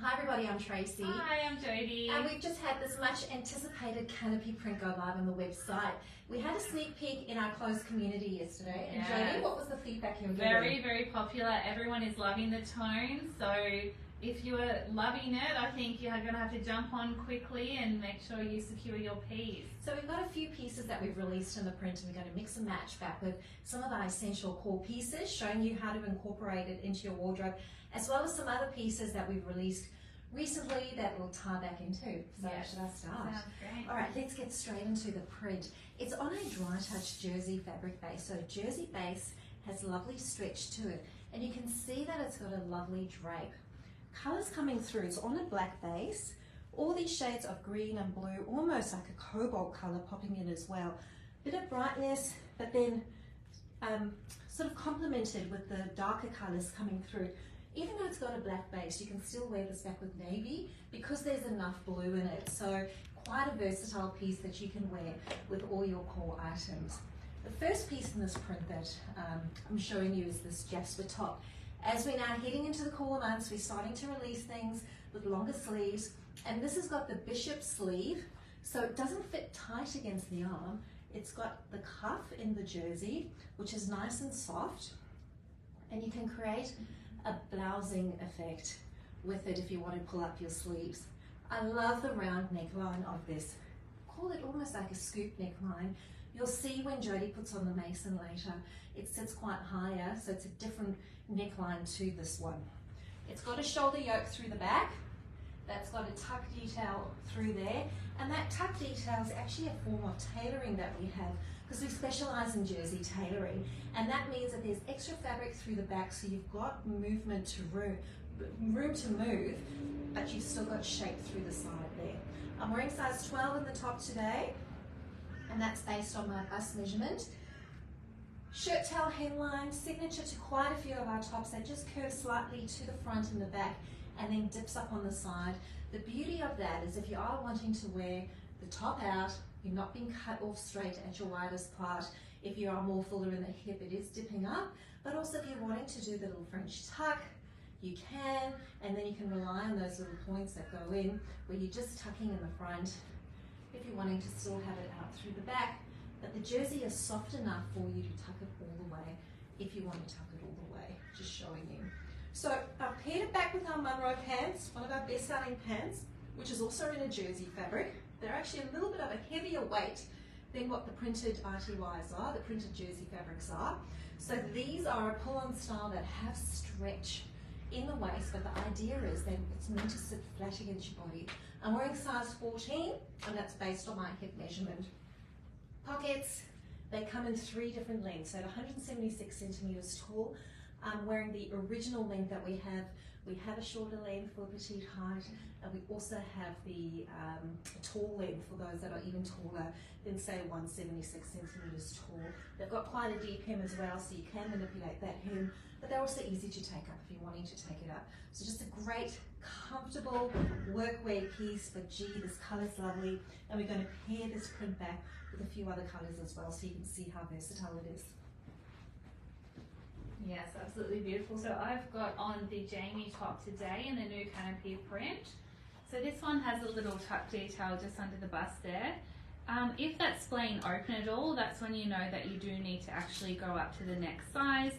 Hi everybody, I'm Tracy. Hi, I'm Jodie. And we've just had this much anticipated Canopy print go live on the website. We had a sneak peek in our closed community yesterday. And Jodie, what was the feedback you were getting? Very, very popular. Everyone is loving the tone. So if you are loving it, I think you're going to have to jump on quickly and make sure you secure your piece. So we've got a few pieces that we've released in the print, and we're going to mix and match back with some of our essential core pieces, showing you how to incorporate it into your wardrobe, as well as some other pieces that we've released recently that we'll tie back into. So yes. Should I start? Sounds great. All right, let's get straight into the print. It's on a dry touch jersey fabric base. So jersey base has lovely stretch to it, and you can see that it's got a lovely drape. Colours coming through, it's on a black base. All these shades of green and blue, almost like a cobalt colour popping in as well. Bit of brightness, but then sort of complemented with the darker colours coming through. Even though it's got a black base, you can still wear this back with navy because there's enough blue in it. So quite a versatile piece that you can wear with all your core items. The first piece in this print that I'm showing you is this Jasper top. As we're now heading into the cooler months, we're starting to release things with longer sleeves. And this has got the bishop sleeve, so it doesn't fit tight against the arm. It's got the cuff in the jersey, which is nice and soft. And you can create a blousing effect with it if you want to pull up your sleeves. I love the round neckline of this. Call it almost like a scoop neckline. You'll see when Jodie puts on the mason later, it sits quite higher, so it's a different neckline to this one. It's got a shoulder yoke through the back. That's got a tuck detail through there, and that tuck detail is actually a form of tailoring that we have because we specialize in jersey tailoring, and that means that there's extra fabric through the back, so you've got movement to room to move, but you've still got shape through the side there. I'm wearing size 12 in the top today, and that's based on my bust measurement. Shirt tail hemline, signature to quite a few of our tops that just curve slightly to the front and the back and then dips up on the side. The beauty of that is if you are wanting to wear the top out, you're not being cut off straight at your widest part. If you are more fuller in the hip, it is dipping up, but also if you're wanting to do the little French tuck, you can, and then you can rely on those little points that go in where you're just tucking in the front if you're wanting to still have it out through the back. But the jersey is soft enough for you to tuck it all the way if you want to tuck it all the way, just showing you. So I've paired it back with our Monroe pants, one of our best-selling pants, which is also in a jersey fabric. They're actually a little bit of a heavier weight than what the printed RTYs are, the printed jersey fabrics are. So these are a pull-on style that have stretch in the waist, but the idea is that it's meant to sit flat against your body. I'm wearing size 14, and that's based on my hip measurement. Pockets, they come in 3 different lengths, so at 176 centimeters tall. I'm wearing the original length that we have. We have a shorter length for petite height, and we also have the tall length for those that are even taller than say 176 centimeters tall. They've got quite a deep hem as well, so you can manipulate that hem, but they're also easy to take up if you're wanting to take it up. So just a great, comfortable workwear piece, but gee, this color's lovely, and we're going to pair this print back with a few other colors as well, so you can see how versatile it is. Yes, absolutely beautiful. So I've got on the Jamie top today in the new Canopy print. So this one has a little tuck detail just under the bust there. If that's splaying open at all, that's when you know that you do need to actually go up to the next size.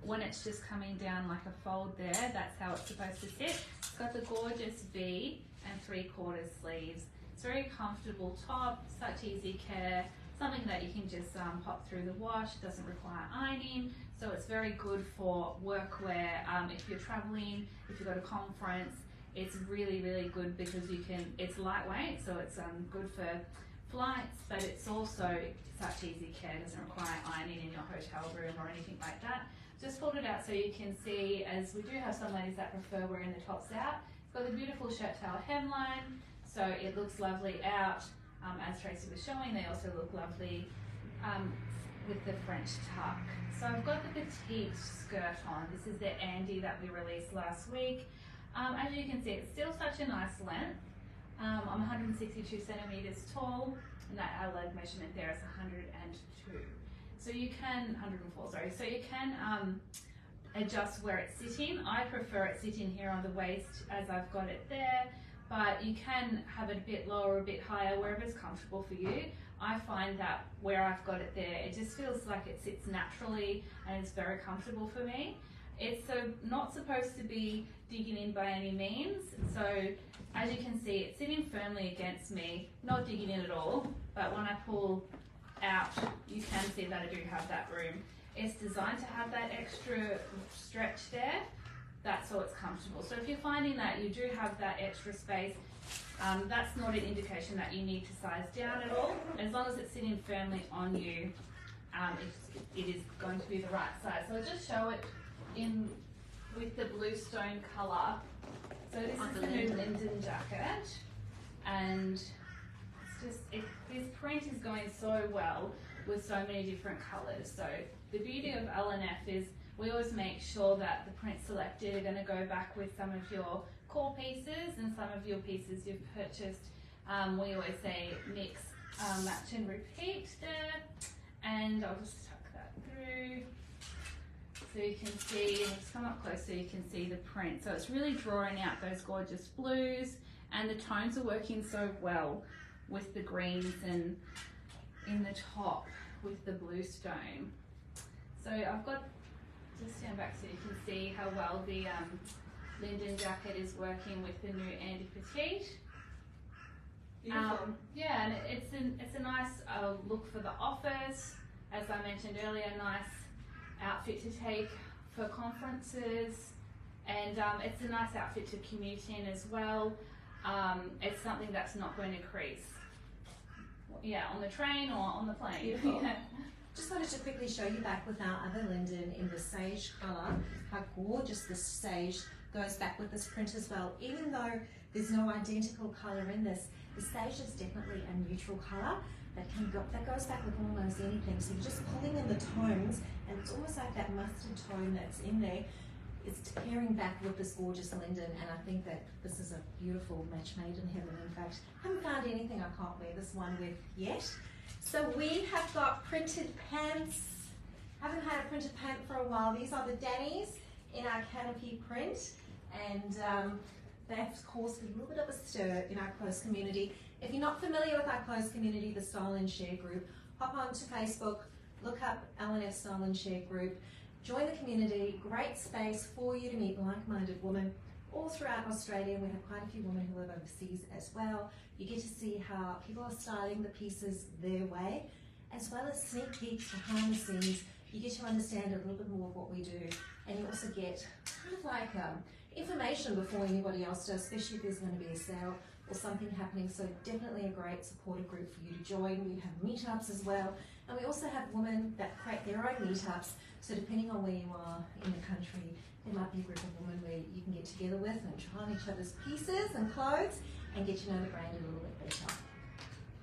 When it's just coming down like a fold there, that's how it's supposed to sit. It's got the gorgeous V and 3/4 sleeves. It's a very comfortable top, such easy care. Something that you can just pop through the wash, it doesn't require ironing, so it's very good for workwear. If you're traveling, if you've got a conference, it's really, really good because you can, it's lightweight, so it's good for flights, but it's also such easy care, it doesn't require ironing in your hotel room or anything like that. Just fold it out so you can see, as we do have some ladies that prefer wearing the tops out. It's got a beautiful shirt tail hemline, so it looks lovely out. As Tracy was showing, they also look lovely with the French tuck. So I've got the petite skirt on. This is the Andy that we released last week. As you can see, it's still such a nice length. I'm 162 centimeters tall, and that our leg measurement there is 102. So you can, 104, sorry. So you can adjust where it's sitting. I prefer it sitting here on the waist as I've got it there, but you can have it a bit lower, a bit higher, wherever's comfortable for you. I find that where I've got it there, it just feels like it sits naturally and it's very comfortable for me. It's not supposed to be digging in by any means, so as you can see, it's sitting firmly against me, not digging in at all, but when I pull out, you can see that I do have that room. It's designed to have that extra stretch there, that's so it's comfortable. So if you're finding that you do have that extra space, that's not an indication that you need to size down at all. As long as it's sitting firmly on you, it is going to be the right size. So I'll just show it in with the bluestone colour. So this is the new Linden jacket, and it's just, this print is going so well with so many different colours. So the beauty of L&F is we always make sure that the prints selected are going to go back with some of your core pieces and some of your pieces you've purchased. We always say mix, match and repeat there, and I'll just tuck that through so you can see, and just come up close so you can see the print. So it's really drawing out those gorgeous blues, and the tones are working so well with the greens and in the top with the blue stone. So I've got, just stand back so you can see how well the Linden jacket is working with the new Andy Petite. Yeah, and it's a nice look for the office. As I mentioned earlier, nice outfit to take for conferences, and it's a nice outfit to commute in as well. It's something that's not going to crease, on the train or on the plane. Yeah. Just wanted to quickly show you back with our other Linden in the sage colour, how gorgeous this sage goes back with this print as well. Even though there's no identical colour in this, the sage is definitely a neutral colour that goes back with almost anything. So you're just pulling in the tones, and it's almost like that mustard tone that's in there. It's pairing back with this gorgeous Linden, and I think that this is a beautiful match made in heaven. In fact, I haven't found anything I can't wear this one with yet. So we have got printed pants. Haven't had a printed pant for a while. These are the Dannies in our Canopy print, and they have caused a little bit of a stir in our closed community. If you're not familiar with our closed community, the Style and Share group, hop onto Facebook, look up L&F Style and Share group, join the community. Great space for you to meet like-minded women all throughout Australia. We have quite a few women who live overseas as well. You get to see how people are styling the pieces their way, as well as sneak peeks behind the scenes. You get to understand a little bit more of what we do, and you also get kind of like information before anybody else does, especially if there's going to be a sale or something happening. So definitely a great supportive group for you to join. We have meetups as well, and we also have women that create their own meetups. So depending on where you are in the country, there might be a group of women where you can get together with and try on each other's pieces and clothes and get to know the brand a little bit better.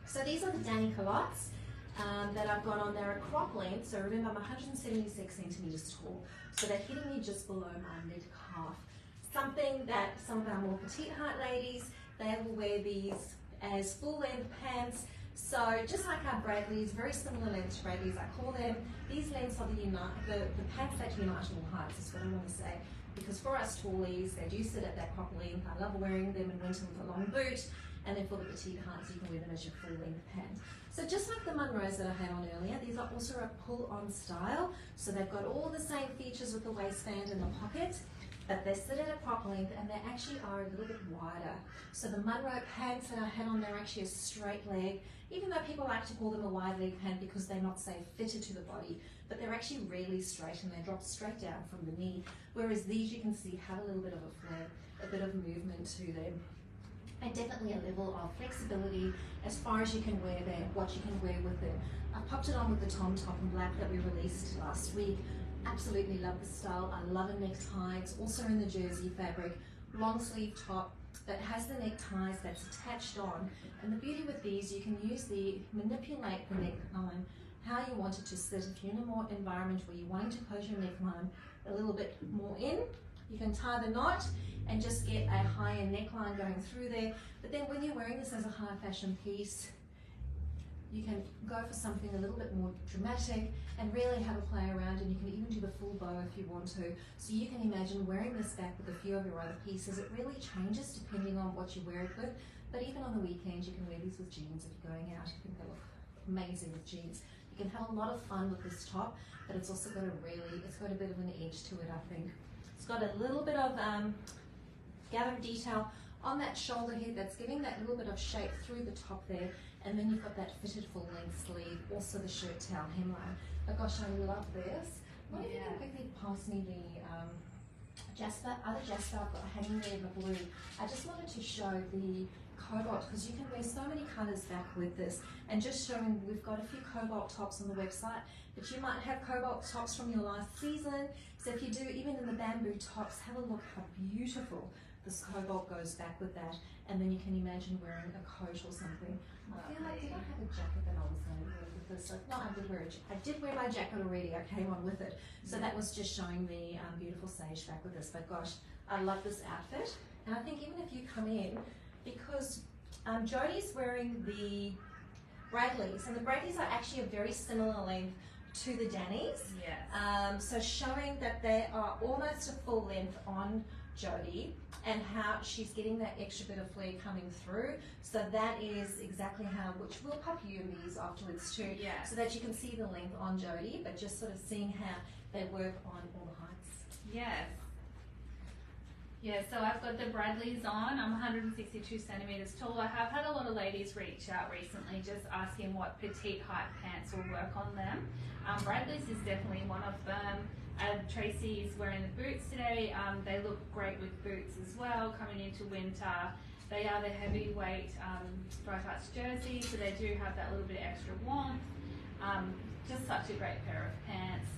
So these are the Danny culottes that I've got on there at crop length. So remember, I'm 176 centimeters tall, so they're hitting me just below my mid calf. Something that some of our more petite heart ladies, they will wear these as full length pants. So just like our Bradleys, very similar length to Bradleys, I call them. These lengths are the pants that unite all heights, is what I want to say. Because for us tallies, they do sit at that crop length. I love wearing them in winter with a long boot. And then for the petite heights, you can wear them as your full length pants. So just like the Munros that I had on earlier, these are also a pull-on style. So they've got all the same features with the waistband and the pocket, but they sit at a crop length, and they actually are a little bit wider. So the Munro pants that I had on, they're actually a straight leg, even though people like to call them a wide leg pant because they're not, say, fitted to the body, but they're actually really straight and they drop straight down from the knee. Whereas these, you can see, have a little bit of a flare, a bit of movement to them. And definitely a level of flexibility as far as you can wear them, what you can wear with them. I popped it on with the Tom Top in black that we released last week. Absolutely love the style. I love a necktie. It's also in the jersey fabric, long sleeve top that has the neckties that's attached on. And the beauty with these, you can manipulate the neckline how you want it to sit. If you're in a more environment where you're wanting to close your neckline a little bit more in, you can tie the knot and just get a higher neckline going through there. But then when you're wearing this as a high fashion piece, You can go for something a little bit more dramatic and really have a play around, and you can even do the full bow if you want to. So you can imagine wearing this back with a few of your other pieces. It really changes depending on what you wear it with, but even on the weekend you can wear these with jeans if you're going out. I think they look amazing with jeans. You can have a lot of fun with this top, but it's also got it's got a bit of an edge to it, I think. It's got a little bit of gathered detail on that shoulder here that's giving that little bit of shape through the top there, and then you've got that fitted full length sleeve, also the shirt tail hemline. But gosh, I love this. What if you can quickly pass me the other jasper I've got hanging there in the blue. I just wanted to show the cobalt, because you can wear so many colours back with this, and just showing we've got a few cobalt tops on the website, but you might have cobalt tops from your last season. So if you do, even in the bamboo tops, have a look how beautiful this cobalt goes back with that, and then you can imagine wearing a coat or something. I feel like, did I have a jacket that I was going to wear with this? No, I did wear my jacket already. I came on with it. So that was just showing the beautiful sage back with this. But gosh, I love this outfit. And I think even if you come in, because Jodie's wearing the Bradleys, and the Bradleys are actually a very similar length to the Dannies. Yes. So showing that they are almost a full length on Jodie, and how she's getting that extra bit of flare coming through. So that is exactly how, which we'll pop you in these afterwards too, so that you can see the length on Jodie, but just sort of seeing how they work on all the heights. Yes. Yeah, so I've got the Bradleys on. I'm 162 centimeters tall. I have had a lot of ladies reach out recently just asking what petite height pants will work on them. Bradleys is definitely one of them. Tracy's wearing the boots today. They look great with boots as well coming into winter. They are the heavyweight dry touch jersey, so they do have that little bit extra warmth. Just such a great pair of pants.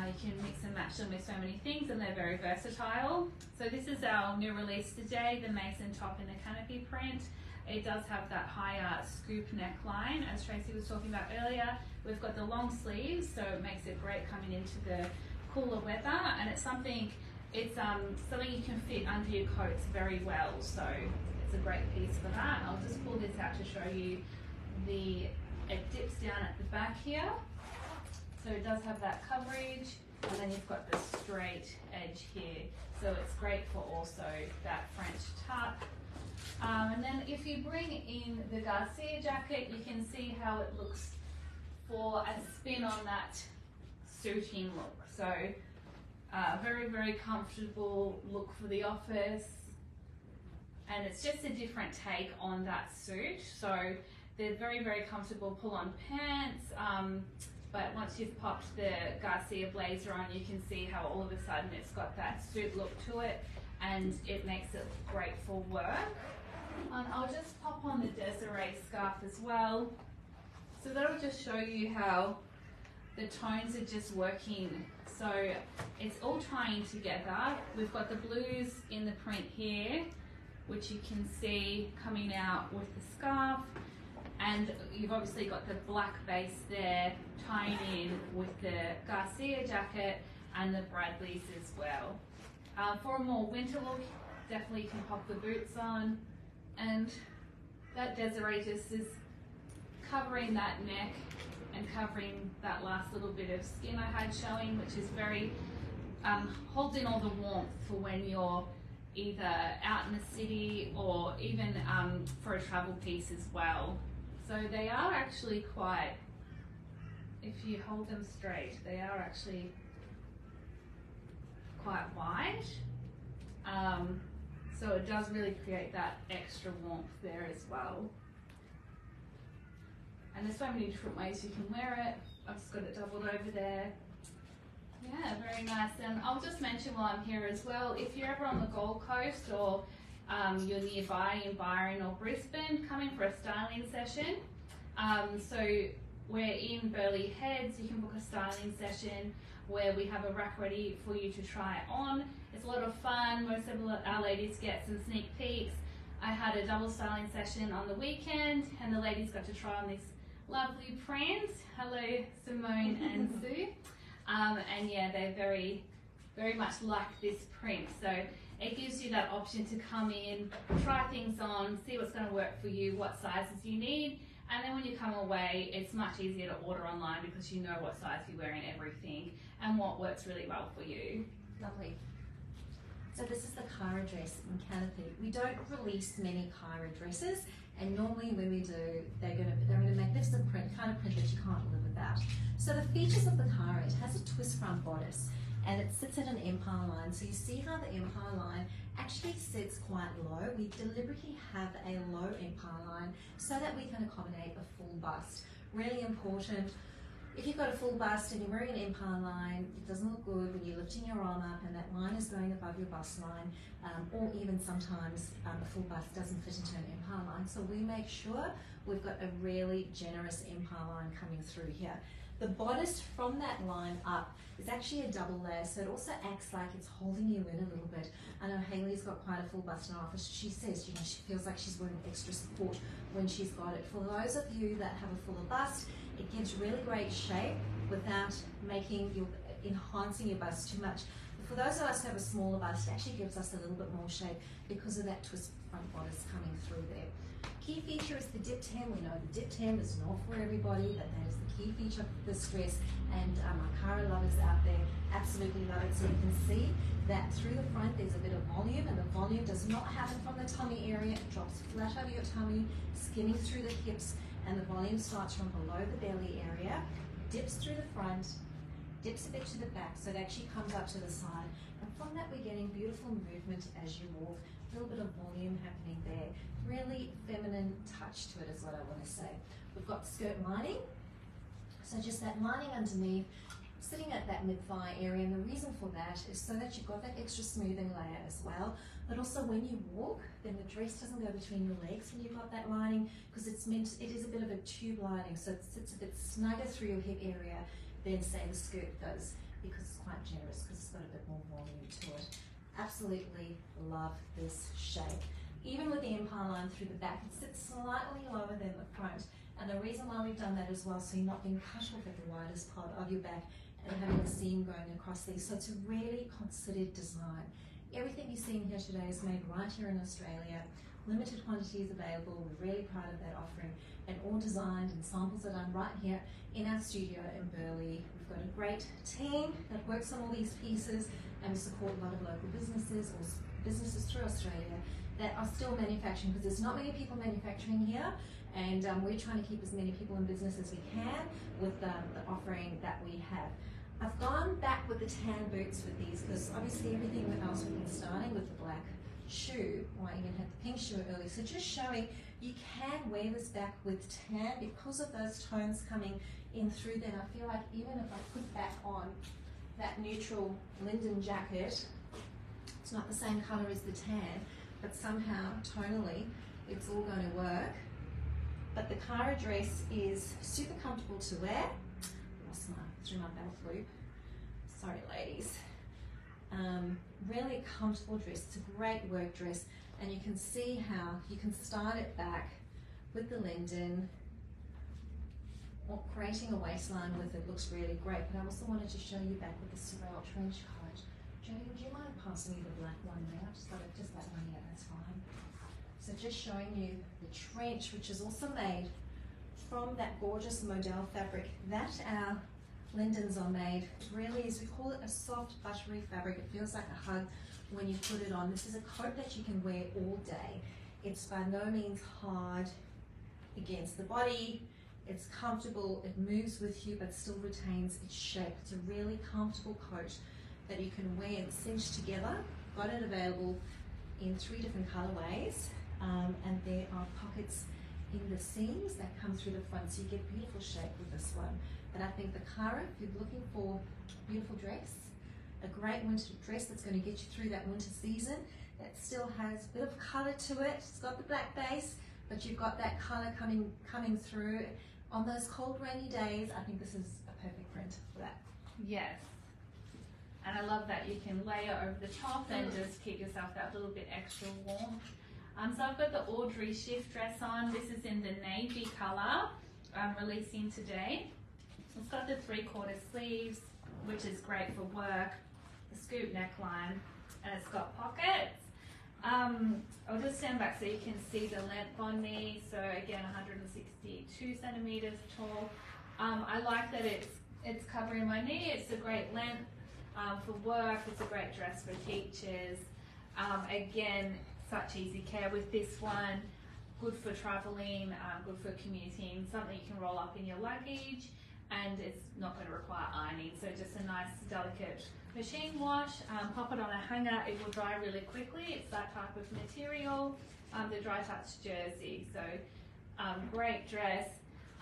You can mix and match them with so many things, and they're very versatile. So this is our new release today, the Mason top in the Canopy print. It does have that higher scoop neckline, as Tracy was talking about earlier. We've got the long sleeves, so it makes it great coming into the cooler weather, and it's something you can fit under your coats very well, so it's a great piece for that. I'll just pull this out to show you it dips down at the back here, so it does have that coverage, and then you've got the straight edge here, so it's great for also that French tuck. And then if you bring in the Garcia jacket, you can see how it looks for a spin on that suiting look. So very, very comfortable look for the office, and it's just a different take on that suit. So they're very, very comfortable pull-on pants, but once you've popped the Garcia blazer on, you can see how all of a sudden it's got that suit look to it, and it makes it great for work. I'll just pop on the Desiree scarf as well. So that'll just show you how the tones are just working. So it's all tying together. We've got the blues in the print here, which you can see coming out with the scarf. And you've obviously got the black base there tying in with the Garcia jacket and the Bradleys as well. For a more winter look, definitely you can pop the boots on. And that Desiree just is covering that neck and covering that last little bit of skin I had showing, which is very, holds in all the warmth for when you're either out in the city or even for a travel piece as well. So they are actually quite, if you hold them straight, they are actually quite wide. So it does really create that extra warmth there as well. And there's so many different ways you can wear it. I've just got it doubled over there. Yeah, very nice. And I'll just mention while I'm here as well, if you're ever on the Gold Coast or you're nearby in Byron or Brisbane, come in for a styling session. So we're in Burleigh Heads. You can book a styling session where we have a rack ready for you to try on. It's a lot of fun. Most of our ladies get some sneak peeks. I had a double styling session on the weekend, and the ladies got to try on this lovely prints. Hello, Simone and Sue. And yeah, they're very, very much like this print. So it gives you that option to come in, try things on, see what's going to work for you, what sizes you need, And then when you come away, it's much easier to order online because you know what size you wear and everything and what works really well for you. Lovely. So this is the Kara dress in Canopy. We don't release many Kara dresses, and normally when we do, they're in a magnificent print, kind of print that you can't live without. So the features of the Kara, it has a twist front bodice, and it sits at an empire line. So you see how the empire line actually sits quite low. We deliberately have a low empire line so that we can accommodate a full bust. Really important. If you've got a full bust and you're wearing an empire line, it doesn't look good when you're lifting your arm up and that line is going above your bust line, or even sometimes a full bust doesn't fit into an empire line. So we make sure we've got a really generous empire line coming through here. The bodice from that line up is actually a double layer, so it also acts like it's holding you in a little bit. I know Hayley's got quite a full bust in her office. She says, you know, she feels like she's wearing extra support when she's got it. For those of you that have a fuller bust, it gives really great shape without enhancing your bust too much. But for those of us who have a smaller bust, it actually gives us a little bit more shape because of that twist front bodice coming through there. Key feature is the dip hem. We know the dip hem is not for everybody, but that is the key feature of this dress, and our Kara lovers out there absolutely love it. So you can see that through the front there's a bit of volume, and the volume does not happen from the tummy area. It drops flat over your tummy, skimming through the hips, and the volume starts from below the belly area, dips through the front, dips a bit to the back, so it actually comes up to the side. And from that we're getting beautiful movement as you walk, a little bit of volume happening there. Really feminine touch to it is what I want to say. We've got skirt lining, so just that lining underneath, sitting at that mid-thigh area, and the reason for that is so that you've got that extra smoothing layer as well, but also when you walk, then the dress doesn't go between your legs when you've got that lining, because it is a bit of a tube lining, so it sits a bit snugger through your hip area than say the skirt does, because it's quite generous, because it's got a bit more volume to it. Absolutely love this shape. Even with the empire line through the back, it sits slightly lower than the front. And the reason why we've done that as well, so you're not being cut off at the widest part of your back and having a seam going across these. So it's a really considered design. Everything you're seeing here today is made right here in Australia. Limited quantities available. We're really proud of that offering. And all designed and samples are done right here in our studio in Burleigh. We've got a great team that works on all these pieces, and we support a lot of local businesses or businesses through Australia that are still manufacturing, because there's not many people manufacturing here, and we're trying to keep as many people in business as we can with the offering that we have. I've gone back with the tan boots with these, because obviously everything else we've been starting with the black shoe, or I even had the pink shoe earlier, so just showing you can wear this back with tan because of those tones coming in through there. And I feel like even if I put back on that neutral linden jacket, it's not the same color as the tan, but somehow tonally it's all going to work. But the Kara dress is super comfortable to wear. Through my belt loop. Sorry ladies. Really comfortable dress. It's a great work dress, and you can see how you can start it back with the linden, or creating a waistline with it looks really great. But I also wanted to show you back with the Sorrel trench coat. Jodie, would you mind passing me the black one now? Just that one here, that's fine. So just showing you the trench, which is also made from that gorgeous modal fabric that our lindens are made. It really is, we call it a soft buttery fabric. It feels like a hug when you put it on. This is a coat that you can wear all day. It's by no means hard against the body. It's comfortable, it moves with you, but still retains its shape. It's a really comfortable coat that you can wear and cinch together. Got it available in 3 different colorways, and there are pockets in the seams that come through the front, so you get beautiful shape with this one. But I think the Kara, if you're looking for a beautiful dress, a great winter dress that's going to get you through that winter season, that still has a bit of colour to it. It's got the black base, but you've got that colour coming through. On those cold, rainy days, I think this is a perfect print for that. Yes. And I love that you can layer over the top and just keep yourself that little bit extra warm. So I've got the Audrey Shift dress on. This is in the navy colour, releasing today. It's got the 3/4 sleeves, which is great for work, the scoop neckline, and it's got pockets. I'll just stand back so you can see the length on me. So again, 162 centimeters tall. I like that it's covering my knee. It's a great length for work. It's a great dress for teachers. Again, such easy care with this one. Good for traveling, good for commuting. Something you can roll up in your luggage, and it's not going to require ironing. So just a nice, delicate machine wash. Pop it on a hanger. It will dry really quickly. It's that type of material. The dry touch jersey. So great dress.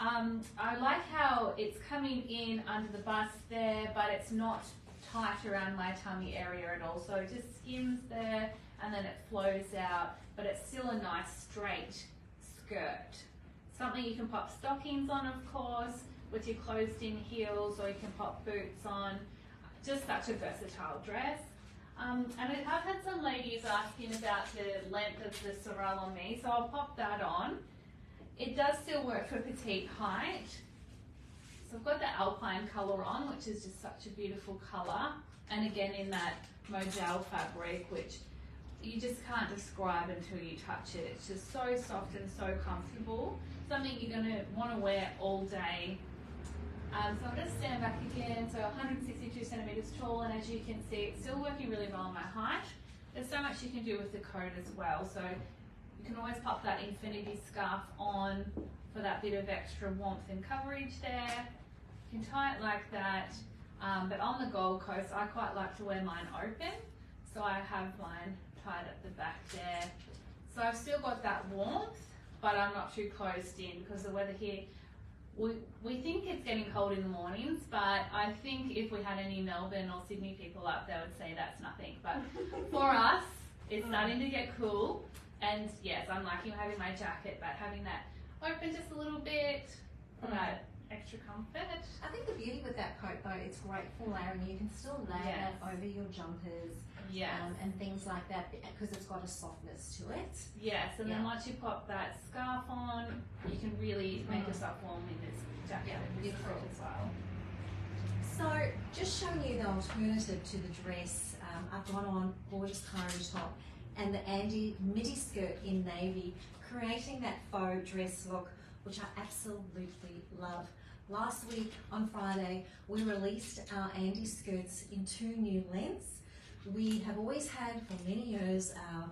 I like how it's coming in under the bust there, but it's not tight around my tummy area at all. So it just skims there and then it flows out, but it's still a nice straight skirt. Something you can pop stockings on, of course, with your closed-in heels, or you can pop boots on. Just such a versatile dress. And I've had some ladies asking about the length of the sorrel on me, so I'll pop that on. It does still work for petite height. So I've got the alpine colour on, which is just such a beautiful colour. And again in that modal fabric, which you just can't describe until you touch it. It's just so soft and so comfortable. Something you're going to want to wear all day. So I'm going to stand back again. So 162 centimetres tall, and as you can see, it's still working really well on my height. There's so much you can do with the coat as well. So you can always pop that infinity scarf on for that bit of extra warmth and coverage there. You can tie it like that. But on the Gold Coast, I quite like to wear mine open. So I have mine tied at the back there. So I've still got that warmth, but I'm not too closed in because the weather here, we think it's getting cold in the mornings, but I think if we had any Melbourne or Sydney people up, they would say that's nothing. But for us, it's starting to get cool. And yes, I'm liking having my jacket, but having that open just a little bit for that extra comfort. I think the beauty with that coat though, it's great for layering. You can still layer that over your jumpers and things like that because it's got a softness to it. Yes, and then once you pop that scarf on, you can really make yourself warm in this jacket and this coat as well. So just showing you the alternative to the dress, I've got on gorgeous curry top and the Andy midi skirt in navy, creating that faux dress look, which I absolutely love. Last week on Friday, we released our Andy skirts in 2 new lengths. We have always had for many years our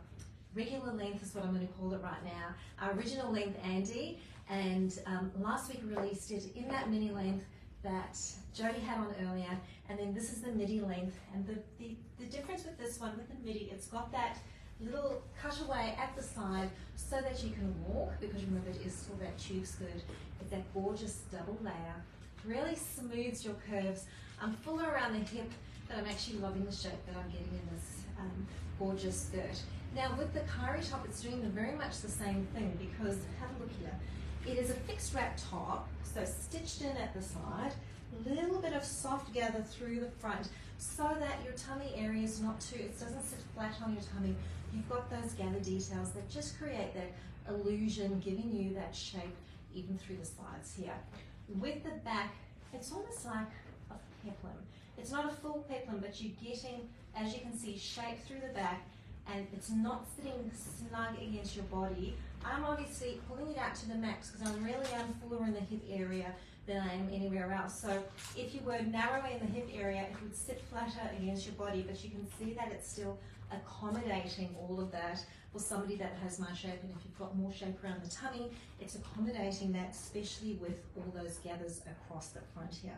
regular length is what I'm going to call it right now, our original length Andy, and last week we released it in that mini length that Jodie had on earlier, and then this is the midi length. And the difference with this one, with the midi, it's got that little cutaway at the side so that you can walk, because remember it is still that tube skirt. It's that gorgeous double layer, really smooths your curves. I'm fuller around the hip, but I'm actually loving the shape that I'm getting in this gorgeous skirt. Now with the curry top, it's doing very much the same thing, because have a look here. It is a fixed wrap top, so stitched in at the side, a little bit of soft gather through the front so that your tummy area is not too, it doesn't sit flat on your tummy. You've got those gather details that just create that illusion, giving you that shape even through the sides here. With the back, it's almost like a peplum. It's not a full peplum, but you're getting, as you can see, shape through the back, and it's not sitting snug against your body. I'm obviously pulling it out to the max because I really am fuller in the hip area than I am anywhere else. So if you were narrower in the hip area, it would sit flatter against your body, but you can see that it's still accommodating all of that for somebody that has my shape. And if you've got more shape around the tummy, it's accommodating that, especially with all those gathers across the front here.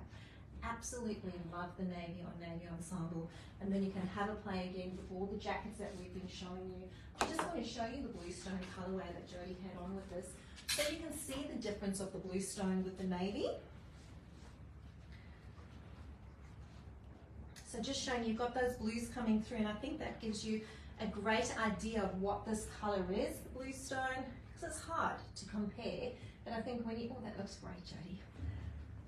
Absolutely love the navy on navy ensemble. And then you can have a play again with all the jackets that we've been showing you. I just want to show you the bluestone colorway that Jodie had on with this, so you can see the difference of the bluestone with the navy. So just showing you've got those blues coming through, and I think that gives you a great idea of what this color is, the bluestone, because it's hard to compare. But I think when you, oh, that looks great, Jodie.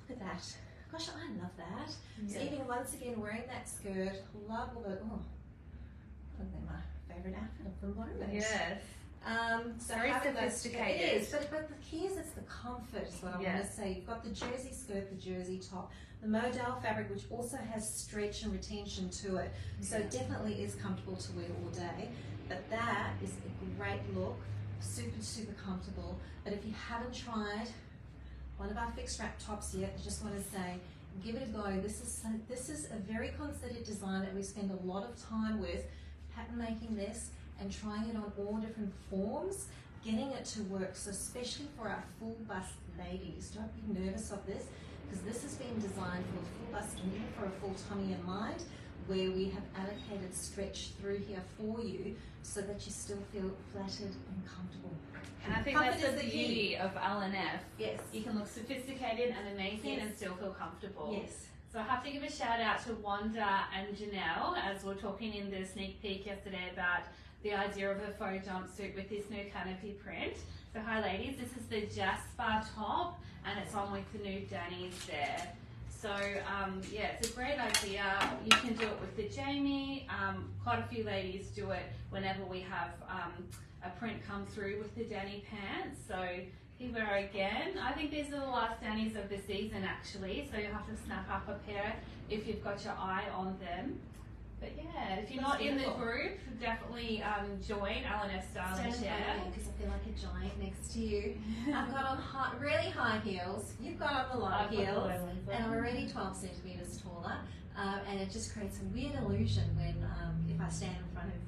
Look at that. Gosh, I love that. Yeah. So even once again, wearing that skirt, love all the, oh, they're my favorite outfit of the moment. Yes. So very sophisticated. It is, but the key is it's the comfort is what I want to say. You've got the jersey skirt, the jersey top, the modal fabric, which also has stretch and retention to it. So it definitely is comfortable to wear all day. But that is a great look, super, super comfortable. But if you haven't tried one of our fixed wrap tops yet, I just want to say, give it a go. This is a very considered design that we spend a lot of time with, pattern making this and trying it on all different forms, getting it to work. So especially for our full bust ladies, don't be nervous of this, because this has been designed for a full bust and even for a full tummy in mind, where we have allocated stretch through here for you so that you still feel flattered and comfortable. And I think Comfort that's is the the key. beauty of L&F. Yes. You can look sophisticated and amazing Yes. and still feel comfortable. Yes. So I have to give a shout out to Wanda and Janelle, as we were talking in the sneak peek yesterday about the idea of a faux jumpsuit with this new Canopy print. So hi ladies, this is the Jasper top and it's on with the new Danny's there. So yeah, it's a great idea. You can do it with the Jamie. Quite a few ladies do it whenever we have a print come through with the Danny pants. So here we are again. I think these are the last Danny's of the season actually, so you'll have to snap up a pair if you've got your eye on them. But yeah, if you're not in the group, definitely join L&F Style and Share. Because I feel like a giant next to you. I've got on really high heels. You've got on the low heels, and I'm already 12 centimeters taller. And it just creates a weird illusion when if I stand in front of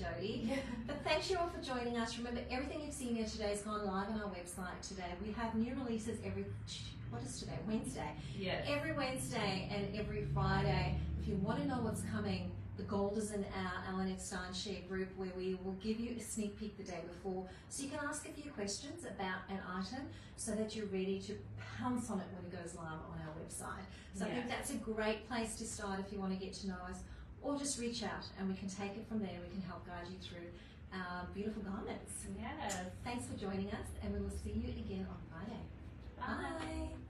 Jody. But thanks you all for joining us. Remember, everything you've seen here today has gone live on our website today. We have new releases what is today? Wednesday. Yes. Every Wednesday and every Friday. If you want to know what's coming, the gold is in our L&F Style and Share group, where we will give you a sneak peek the day before, so you can ask a few questions about an item so that you're ready to pounce on it when it goes live on our website. So I think that's a great place to start if you want to get to know us, or just reach out and we can take it from there. We can help guide you through our beautiful garments. Yes. Thanks for joining us, and we will see you again on Friday. Bye. Bye.